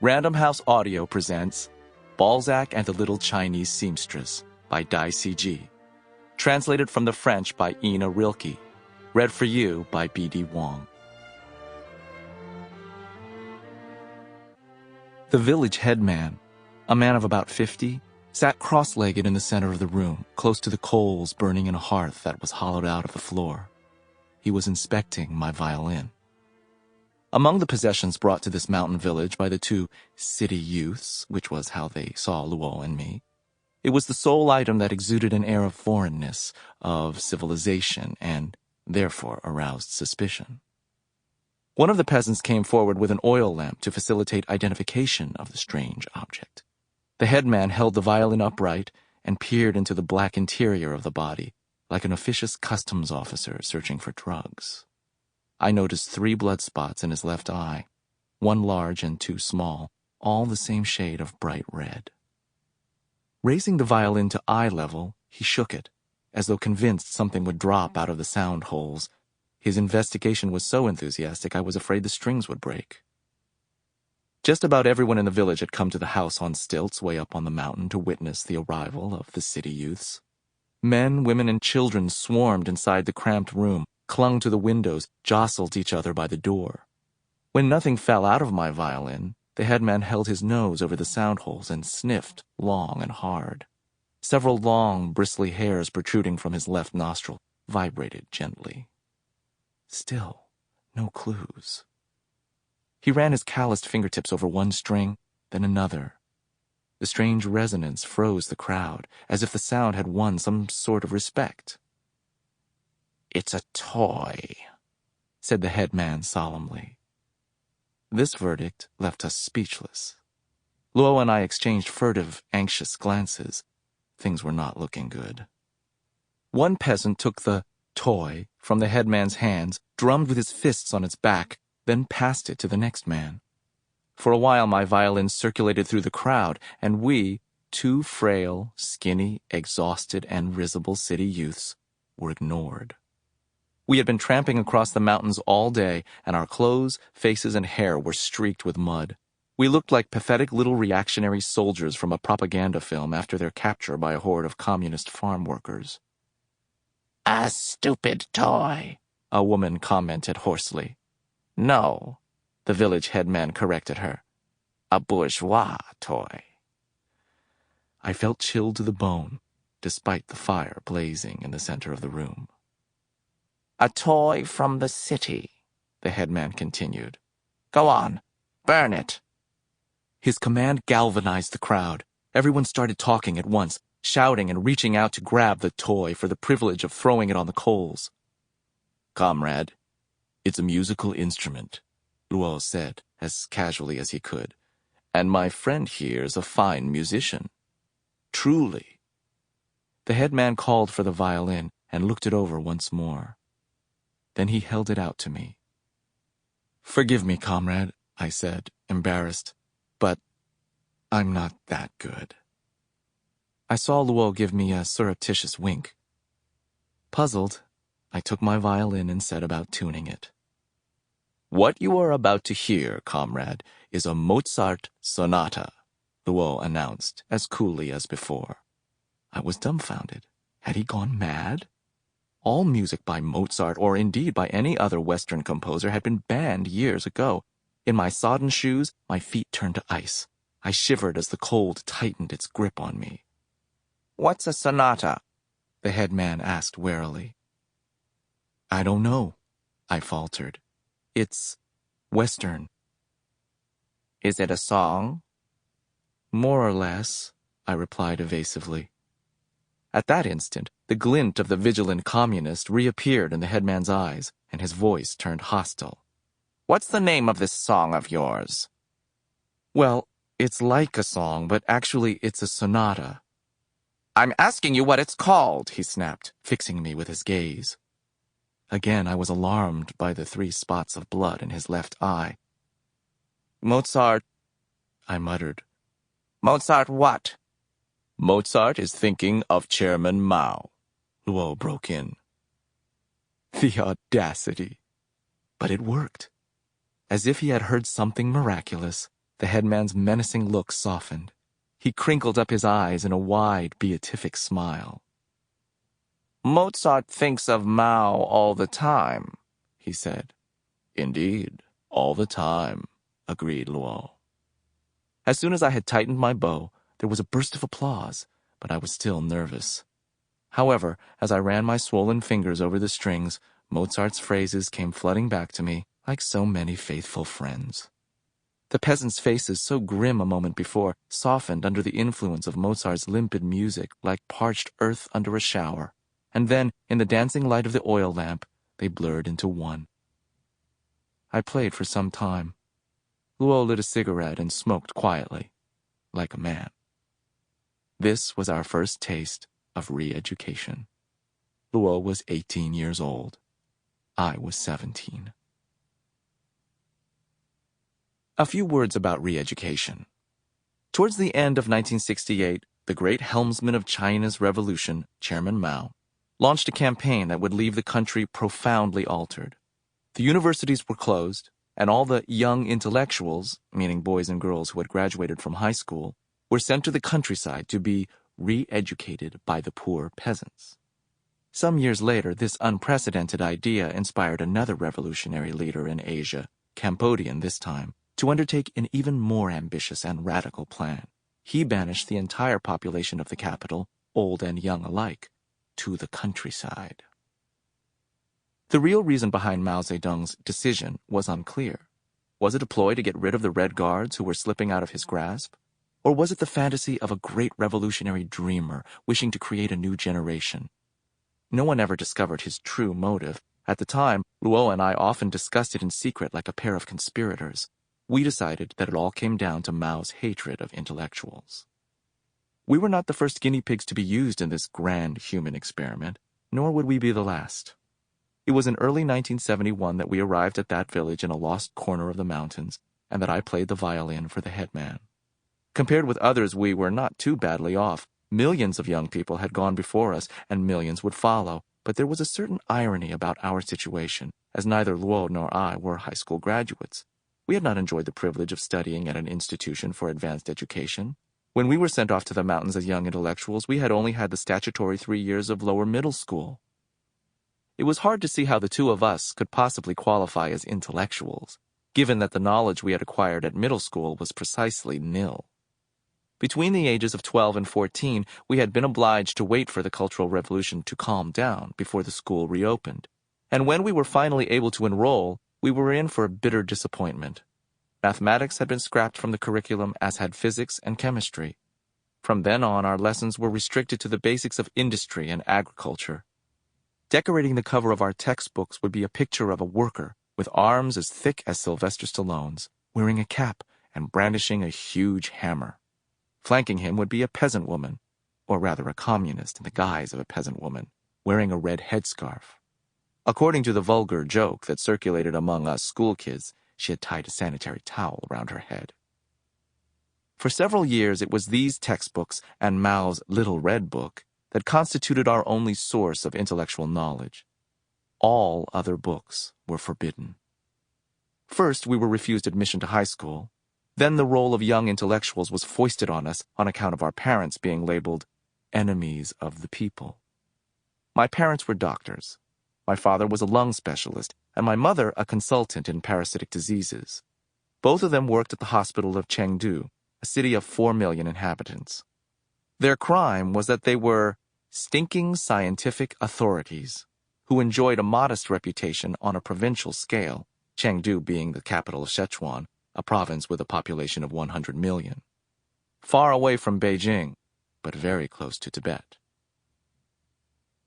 Random House Audio presents Balzac and the Little Chinese Seamstress by Dai Sijie. Translated from the French by Ina Rilke. Read for you by B.D. Wong. The village headman, a man of about 50, sat cross-legged in the center of the room, close to the coals burning in a hearth that was hollowed out of the floor. He was inspecting my violin. Among the possessions brought to this mountain village by the two city youths, which was how they saw Luo and me, it was the sole item that exuded an air of foreignness, of civilization, and therefore aroused suspicion. One of the peasants came forward with an oil lamp to facilitate identification of the strange object. The headman held the violin upright and peered into the black interior of the body, like an officious customs officer searching for drugs. I noticed 3 blood spots in his left eye, 1 large and 2 small, all the same shade of bright red. Raising the violin to eye level, he shook it, as though convinced something would drop out of the sound holes. His investigation was so enthusiastic I was afraid the strings would break. Just about everyone in the village had come to the house on stilts way up on the mountain to witness the arrival of the city youths. Men, women, and children swarmed inside the cramped room, clung to the windows, jostled each other by the door. When nothing fell out of my violin, the headman held his nose over the sound holes and sniffed long and hard. Several long, bristly hairs protruding from his left nostril vibrated gently. Still, no clues. He ran his calloused fingertips over one string, then another. The strange resonance froze the crowd, as if the sound had won some sort of respect. "It's a toy," said the headman solemnly. This verdict left us speechless. Luo and I exchanged furtive, anxious glances. Things were not looking good. One peasant took the toy from the headman's hands, drummed with his fists on its back, then passed it to the next man. For a while my violin circulated through the crowd, and we, 2 frail, skinny, exhausted, and risible city youths, were ignored. We had been tramping across the mountains all day, and our clothes, faces, and hair were streaked with mud. We looked like pathetic little reactionary soldiers from a propaganda film after their capture by a horde of communist farm workers. "A stupid toy," a woman commented hoarsely. "No," the village headman corrected her. "A bourgeois toy." I felt chilled to the bone, despite the fire blazing in the center of the room. "A toy from the city," the headman continued. "Go on, burn it." His command galvanized the crowd. Everyone started talking at once, shouting and reaching out to grab the toy for the privilege of throwing it on the coals. "Comrade, it's a musical instrument," Luo said, as casually as he could. "And my friend here is a fine musician. Truly." The headman called for the violin and looked it over once more. Then he held it out to me. "Forgive me, comrade," I said, embarrassed, "but I'm not that good." I saw Luo give me a surreptitious wink. Puzzled, I took my violin and set about tuning it. "What you are about to hear, comrade, is a Mozart sonata," Luo announced, as coolly as before. I was dumbfounded. Had he gone mad? All music by Mozart, or indeed by any other Western composer, had been banned years ago. In my sodden shoes, my feet turned to ice. I shivered as the cold tightened its grip on me. "What's a sonata?" the headman asked warily. "I don't know," I faltered. "It's Western." "Is it a song?" "More or less," I replied evasively. At that instant, the glint of the vigilant communist reappeared in the headman's eyes, and his voice turned hostile. "What's the name of this song of yours?" "Well, it's like a song, but actually it's a sonata." "I'm asking you what it's called," he snapped, fixing me with his gaze. Again, I was alarmed by the 3 spots of blood in his left eye. "Mozart," I muttered. "Mozart what?" "Mozart is thinking of Chairman Mao," Luo broke in. The audacity! But it worked. As if he had heard something miraculous, The headman's menacing look softened. He crinkled up his eyes in a wide, beatific smile. "Mozart thinks of Mao all the time," he said. "Indeed, all the time," agreed Luo. As soon as I had tightened my bow, there was a burst of applause, but I was still nervous. However, as I ran my swollen fingers over the strings, Mozart's phrases came flooding back to me like so many faithful friends. The peasants' faces, so grim a moment before, softened under the influence of Mozart's limpid music like parched earth under a shower, and then, in the dancing light of the oil lamp, they blurred into one. I played for some time. Luo lit a cigarette and smoked quietly, like a man. This was our first taste of re-education. Luo was 18 years old. I was 17. A few words about re-education. Towards the end of 1968, the great helmsman of China's revolution, Chairman Mao, launched a campaign that would leave the country profoundly altered. The universities were closed, and all the young intellectuals, meaning boys and girls who had graduated from high school, were sent to the countryside to be re-educated by the poor peasants. Some years later, this unprecedented idea inspired another revolutionary leader in Asia, Cambodian this time, to undertake an even more ambitious and radical plan. He banished the entire population of the capital, old and young alike, to the countryside. The real reason behind Mao Zedong's decision was unclear. Was it a ploy to get rid of the Red Guards who were slipping out of his grasp? Or was it the fantasy of a great revolutionary dreamer wishing to create a new generation? No one ever discovered his true motive. At the time, Luo and I often discussed it in secret like a pair of conspirators. We decided that it all came down to Mao's hatred of intellectuals. We were not the first guinea pigs to be used in this grand human experiment, nor would we be the last. It was in early 1971 that we arrived at that village in a lost corner of the mountains, and that I played the violin for the headman. Compared with others, we were not too badly off. Millions of young people had gone before us, and millions would follow, but there was a certain irony about our situation, as neither Luo nor I were high school graduates. We had not enjoyed the privilege of studying at an institution for advanced education. When we were sent off to the mountains as young intellectuals, we had only had the statutory 3 years of lower middle school. It was hard to see how the two of us could possibly qualify as intellectuals, given that the knowledge we had acquired at middle school was precisely nil. Between the ages of 12 and 14, we had been obliged to wait for the Cultural Revolution to calm down before the school reopened. And when we were finally able to enroll, we were in for a bitter disappointment. Mathematics had been scrapped from the curriculum, as had physics and chemistry. From then on, our lessons were restricted to the basics of industry and agriculture. Decorating the cover of our textbooks would be a picture of a worker with arms as thick as Sylvester Stallone's, wearing a cap and brandishing a huge hammer. Flanking him would be a peasant woman, or rather a communist in the guise of a peasant woman, wearing a red headscarf. According to the vulgar joke that circulated among us school kids, she had tied a sanitary towel around her head. For several years, it was these textbooks and Mao's Little Red Book that constituted our only source of intellectual knowledge. All other books were forbidden. First, we were refused admission to high school. Then the role of young intellectuals was foisted on us on account of our parents being labeled enemies of the people. My parents were doctors. My father was a lung specialist, and my mother a consultant in parasitic diseases. Both of them worked at the hospital of Chengdu, a city of 4 million inhabitants. Their crime was that they were stinking scientific authorities who enjoyed a modest reputation on a provincial scale, Chengdu being the capital of Sichuan, a province with a population of 100 million. Far away from Beijing, but very close to Tibet.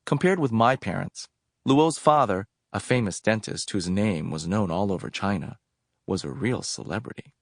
Compared with my parents, Luo's father, a famous dentist whose name was known all over China, was a real celebrity.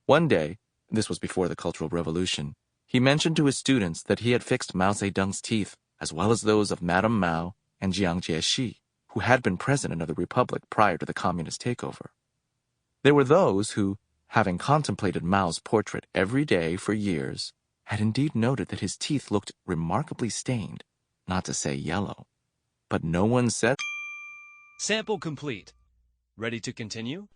One day, this was before the Cultural Revolution, he mentioned to his students that he had fixed Mao Zedong's teeth, as well as those of Madame Mao and Jiang Jieshi, who had been president of the Republic prior to the communist takeover. There were those who, having contemplated Mao's portrait every day for years, had indeed noted that his teeth looked remarkably stained, not to say yellow. But no one said... Sample complete. Ready to continue?